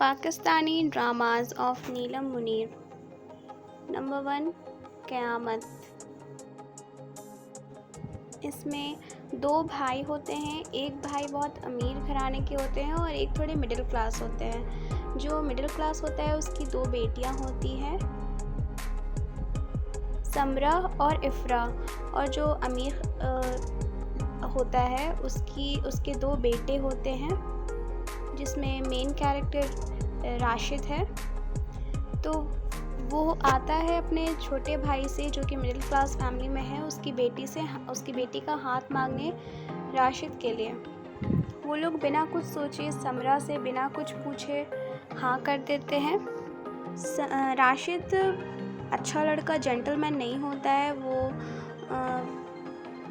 Pakistani dramas of Neelam Munir. Number 1, क़यामत। इसमें 2 भाई होते हैं। एक भाई बहुत अमीर घराने के होते हैं और एक थोड़े मिडिल क्लास होते हैं। जो मिडिल क्लास होता है उसकी 2 बेटियां होती हैं, समरा और इफ़रा। और जो अमीर होता है उसके 2 बेटे होते हैं, जिसमें मेन कैरेक्टर राशिद है। तो वो आता है अपने छोटे भाई से, जो कि मिडिल क्लास फैमिली में है, उसकी बेटी का हाथ मांगने राशिद के लिए। वो लोग बिना कुछ सोचे समरा से बिना कुछ पूछे हाँ कर देते हैं। राशिद अच्छा लड़का, जेंटलमैन नहीं होता है। वो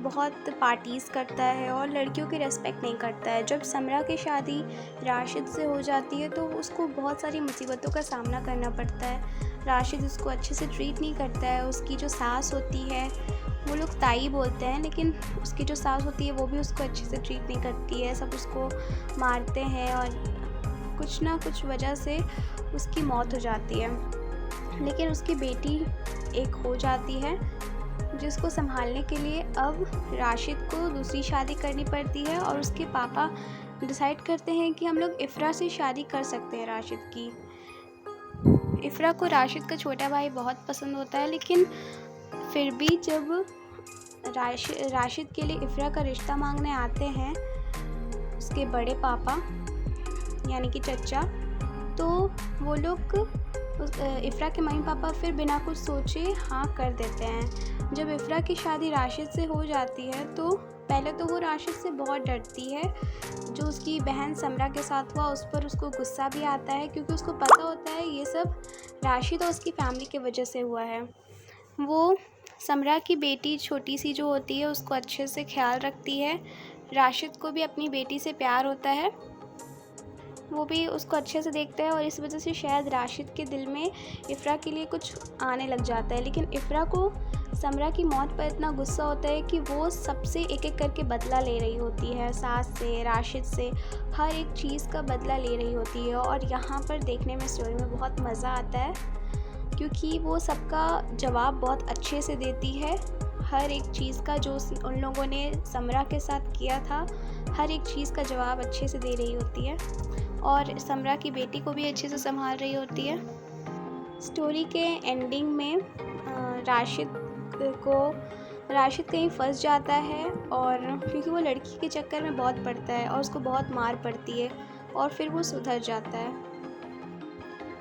बहुत पार्टीज़ करता है और लड़कियों की रिस्पेक्ट नहीं करता है। जब समरा की शादी राशिद से हो जाती है तो उसको बहुत सारी मुसीबतों का सामना करना पड़ता है। राशिद उसको अच्छे से ट्रीट नहीं करता है। उसकी जो सास होती है, वो लोग ताई बोलते हैं, लेकिन उसकी जो सास होती है वो भी उसको अच्छे से ट्रीट नहीं करती है। सब उसको मारते हैं और कुछ ना कुछ वजह से उसकी मौत हो जाती है। लेकिन उसकी बेटी एक हो जाती है, जिसको संभालने के लिए अब राशिद को दूसरी शादी करनी पड़ती है। और उसके पापा डिसाइड करते हैं कि हम लोग इफ़रा से शादी कर सकते हैं राशिद की। इफ़रा को राशिद का छोटा भाई बहुत पसंद होता है, लेकिन फिर भी जब राशिद के लिए इफ़रा का रिश्ता मांगने आते हैं उसके बड़े पापा यानी कि चचा, तो वो लोग इफ़रा के मम्मी पापा फिर बिना कुछ सोचे हाँ कर देते हैं। जब इफ़रा की शादी राशिद से हो जाती है तो पहले तो वो राशिद से बहुत डरती है। जो उसकी बहन समरा के साथ हुआ उस पर उसको गुस्सा भी आता है, क्योंकि उसको पता होता है ये सब राशिद और उसकी फैमिली की वजह से हुआ है। वो समरा की बेटी छोटी सी जो होती है उसको अच्छे से ख्याल रखती है। राशिद को भी अपनी बेटी से प्यार होता है, वो भी उसको अच्छे से देखता है और इस वजह से शायद राशिद के दिल में इफ़रा के लिए कुछ आने लग जाता है। लेकिन इफ़रा को समरा की मौत पर इतना गुस्सा होता है कि वो सबसे एक एक करके बदला ले रही होती है, सास से, राशिद से, हर एक चीज़ का बदला ले रही होती है। और यहाँ पर देखने में स्टोरी में बहुत मज़ा आता है, क्योंकि वो सबका जवाब बहुत अच्छे से देती है। हर एक चीज़ का जो उन लोगों ने समरा के साथ किया था, हर एक चीज़ का जवाब अच्छे से दे रही होती है और समरा की बेटी को भी अच्छे से संभाल रही होती है। स्टोरी के एंडिंग में राशिद कहीं फंस जाता है, और क्योंकि वो लड़की के चक्कर में बहुत पड़ता है और उसको बहुत मार पड़ती है और फिर वो सुधर जाता है।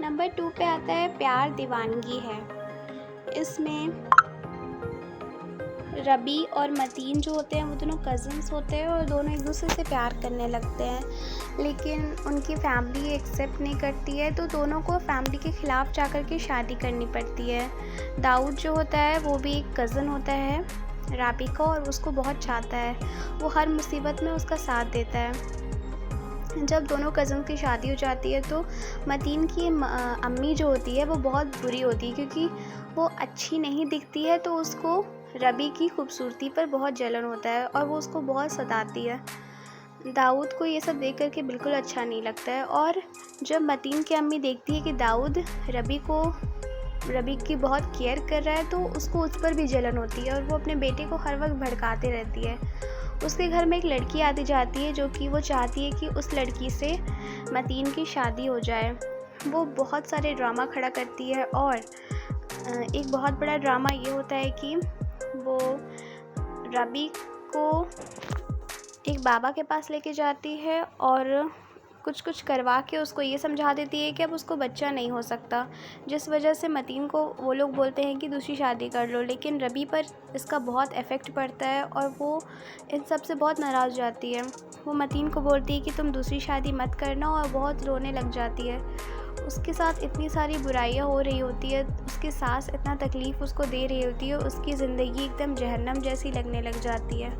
नंबर 2 पे आता है प्यार दीवानगी है। इसमें रबी और मतीन जो होते हैं वो दोनों कज़न्स होते हैं और दोनों एक दूसरे से प्यार करने लगते हैं, लेकिन उनकी फैमिली एक्सेप्ट नहीं करती है, तो दोनों को फैमिली के ख़िलाफ़ जाकर के शादी करनी पड़ती है। दाऊद जो होता है वो भी एक कज़न होता है राबी का और उसको बहुत चाहता है। वो हर मुसीबत में उसका साथ देता है। जब दोनों कज़न की शादी हो जाती है तो मतीन की अम्मी जो होती है वो बहुत बुरी होती है, क्योंकि वो अच्छी नहीं दिखती है, तो उसको रबी की खूबसूरती पर बहुत जलन होता है और वो उसको बहुत सताती है। दाऊद को ये सब देख कर के बिल्कुल अच्छा नहीं लगता है। और जब मतीन की अम्मी देखती है कि दाऊद रबी की बहुत केयर कर रहा है, तो उसको उस पर भी जलन होती है और वो अपने बेटे को हर वक्त भड़काते रहती है। उसके घर में एक लड़की आती जाती है, जो कि वो चाहती है कि उस लड़की से मतीन की शादी हो जाए। वो बहुत सारे ड्रामा खड़ा करती है और एक बहुत बड़ा ड्रामा ये होता है कि वो रबी को एक बाबा के पास लेके जाती है और कुछ करवा के उसको ये समझा देती है कि अब उसको बच्चा नहीं हो सकता, जिस वजह से मतीन को वो लोग बोलते हैं कि दूसरी शादी कर लो। लेकिन रबी पर इसका बहुत इफ़ेक्ट पड़ता है और वो इन सब से बहुत नाराज़ जाती है। वो मतीन को बोलती है कि तुम दूसरी शादी मत करना और बहुत रोने लग जाती है। उसके साथ इतनी सारी बुराइयां हो रही होती है, उसकी सास इतना तकलीफ़ उसको दे रही होती है, उसकी ज़िंदगी एकदम जहन्नम जैसी लगने लग जाती है।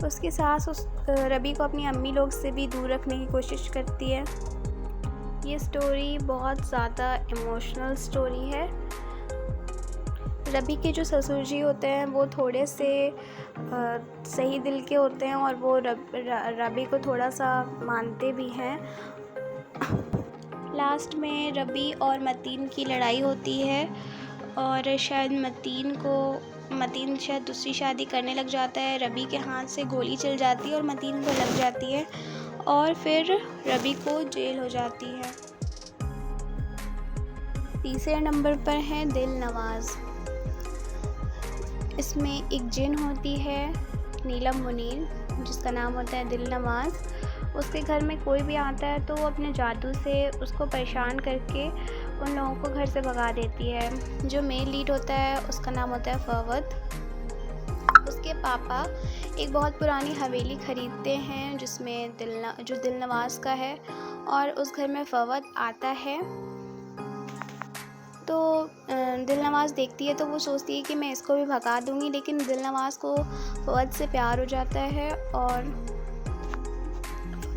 उसकी सास रबी को अपनी अम्मी लोग से भी दूर रखने की कोशिश करती है। ये स्टोरी बहुत ज़्यादा इमोशनल स्टोरी है। रबी के जो ससुर जी होते हैं वो थोड़े से सही दिल के होते हैं और वो रबी को थोड़ा सा मानते भी हैं। लास्ट में रबी और मतीन की लड़ाई होती है और शायद मतीन शायद दूसरी शादी करने लग जाता है। रबी के हाथ से गोली चल जाती है और मतीन को लग जाती है और फिर रबी को जेल हो जाती है। तीसरे नंबर पर है दिल नवाज़। इसमें एक जिन होती है नीलम मुनीर, जिसका नाम होता है दिल नवाज़। उसके घर में कोई भी आता है तो वो अपने जादू से उसको परेशान करके उन लोगों को घर से भगा देती है। जो मेन लीड होता है उसका नाम होता है फवद। उसके पापा एक बहुत पुरानी हवेली ख़रीदते हैं जिसमें जो दिल नवाज़ का है, और उस घर में फवद आता है। तो दिल नवाज़ देखती है तो वो सोचती है कि मैं इसको भी भगा दूँगी, लेकिन दिल नवाज़ को फवद से प्यार हो जाता है और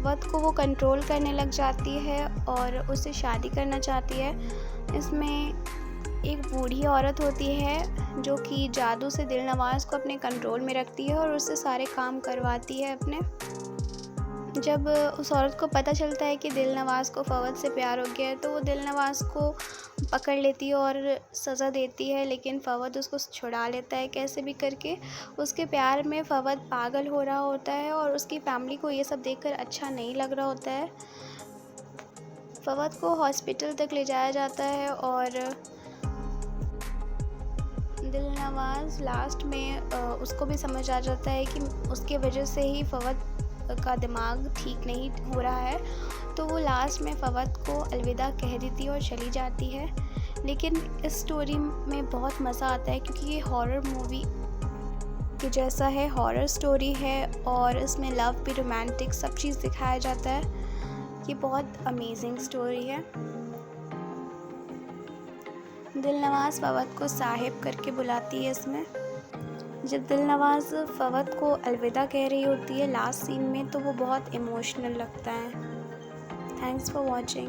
फवद को वो कंट्रोल करने लग जाती है और उससे शादी करना चाहती है। इसमें एक बूढ़ी औरत होती है जो कि जादू से दिल नवाज़ को अपने कंट्रोल में रखती है और उससे सारे काम करवाती है अपने। जब उस औरत को पता चलता है कि दिल नवाज़ को फवद से प्यार हो गया है तो वो दिल नवाज़ को पकड़ लेती है और सज़ा देती है, लेकिन फवद उसको छुड़ा लेता है कैसे भी करके। उसके प्यार में फवद पागल हो रहा होता है और उसकी फैमिली को ये सब देखकर अच्छा नहीं लग रहा होता है। फवद को हॉस्पिटल तक ले जाया जाता है और दिल नवाज़ लास्ट में उसको भी समझ आ जाता है कि उसके वजह से ही फवद का दिमाग ठीक नहीं हो रहा है, तो वो लास्ट में फवद को अलविदा कह देती है और चली जाती है। लेकिन इस स्टोरी में बहुत मज़ा आता है क्योंकि ये हॉरर मूवी के जैसा है, हॉरर स्टोरी है और इसमें लव भी, रोमांटिक सब चीज़ दिखाया जाता है। ये बहुत अमेजिंग स्टोरी है। दिल नवाज़ फवद को साहिब करके बुलाती है इसमें। जब दिल नवाज़ फवद को अलविदा कह रही होती है लास्ट सीन में, तो वो बहुत इमोशनल लगता है। Thanks for watching.